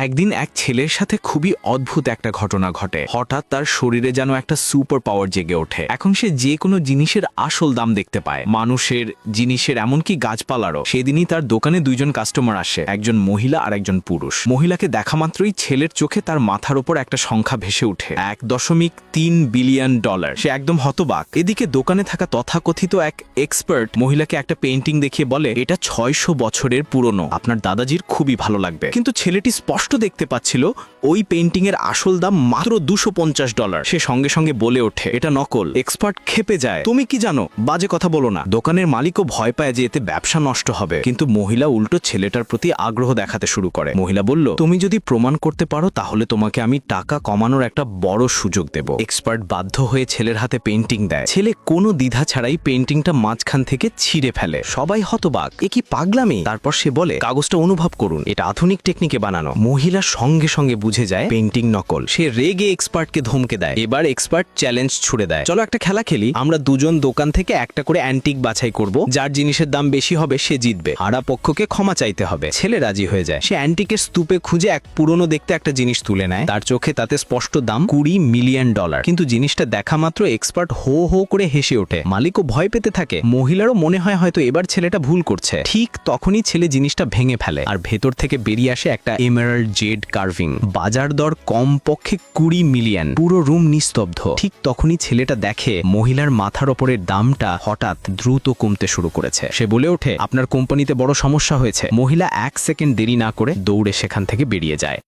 একদিন এক ছেলের সাথে খুবই অদ্ভুত একটা ঘটনা ঘটে। হঠাৎ তার শরীরে যেন একটা সুপার পাওয়ার জেগে ওঠে। এখন সে যে কোনো জিনিসের আসল দাম দেখতে পায়, মানুষের, জিনিসের, এমনকি গাছপালারও। সেদিনই তার দোকানে দুইজন কাস্টমার আসে, একজন মহিলা আর একজন পুরুষ। মহিলাকে দেখা মাত্রই ছেলের চোখে তার মাথার উপর একটা সংখ্যা ভেসে উঠে, $1.3 বিলিয়ন। সে একদম হতবাক। এদিকে দোকানে থাকা তথাকথিত এক এক্সপার্ট মহিলাকে একটা পেইন্টিং দেখিয়ে বলে, এটা 600 বছরের পুরনো, আপনার দাদাজির খুবই ভালো লাগবে। কিন্তু ছেলেটি স্পষ্ট দেখতে পাচ্ছিল ওই পেইন্টিং এর আসল দাম মাত্র $250। সে সঙ্গে সঙ্গে বলে ওঠে, এটা নকল। এক্সপার্ট ক্ষেপে যায়, তুমি কি জানো, বাজে কথা বলো না। দোকানের মালিকও ভয় পায় যে এতে ব্যবসা নষ্ট হবে, কিন্তু মহিলা উল্টো ছেলেটার প্রতি আগ্রহ দেখাতে শুরু করে। মহিলা বলল, তুমি যদি প্রমাণ করতে পারো তাহলে তোমাকে আমি টাকা কমানোর একটা বড় সুযোগ দেব। এক্সপার্ট বাধ্য হয়ে ছেলের হাতে পেইন্টিং দেয়। ছেলে কোনো দ্বিধা ছাড়াই পেইন্টিংটা মাঝখান থেকে ছিঁড়ে ফেলে। সবাই হতবাক, এ কি পাগলামি। তারপর সে বলে, কাগজটা অনুভব করুন, এটা আধুনিক টেকনিকে বানানো। মহিলা সঙ্গে সঙ্গে বুঝে যায় পেইন্টিং নকল। সে রেগে এক্সপার্টকে ধমকে দেয়। এবার এক্সপার্ট চ্যালেঞ্জ ছুড়ে দেয়, চলো একটা খেলা খেলি। আমরা দুজন দোকান থেকে একটা করে অ্যান্টিক বাছাই করব, যার জিনিসের দাম বেশি হবে সে জিতবে। হারা পক্ষকে ক্ষমা চাইতে হবে। ছেলে রাজি হয়ে যায়। সে অ্যান্টিকের স্তূপে খুঁজে এক পুরনো দেখতে একটা জিনিস তুলে নেয়। তার চোখে তাতে স্পষ্ট দাম $20 মিলিয়ন। কিন্তু জিনিসটা দেখা মাত্র এক্সপার্ট হো হো করে হেসে ওঠে। মালিকও ভয় পেতে থাকে। মহিলারও মনে হয় হয়তো এবার ছেলেটা ভুল করছে। ঠিক তখনই ছেলে জিনিসটা ভেঙে ফেলে আর ভেতর থেকে বেরিয়ে আসে একটা এমেরাল্ড জেড কার্ভিং। বাজার দর কম পক্ষে $20 মিলিয়ন। পুরো রুম নিস্তব্ধ। ঠিক তখনই ছেলেটা দেখে মহিলার মাথার ওপরের দামটা হঠাৎ দ্রুত কমতে শুরু করেছে। সে বলে ওঠে, আপনার কোম্পানিতে বড় সমস্যা হয়েছে। মহিলা 1 সেকেন্ড দেরি না করে দৌড়ে সেখান থেকে বেরিয়ে যায়।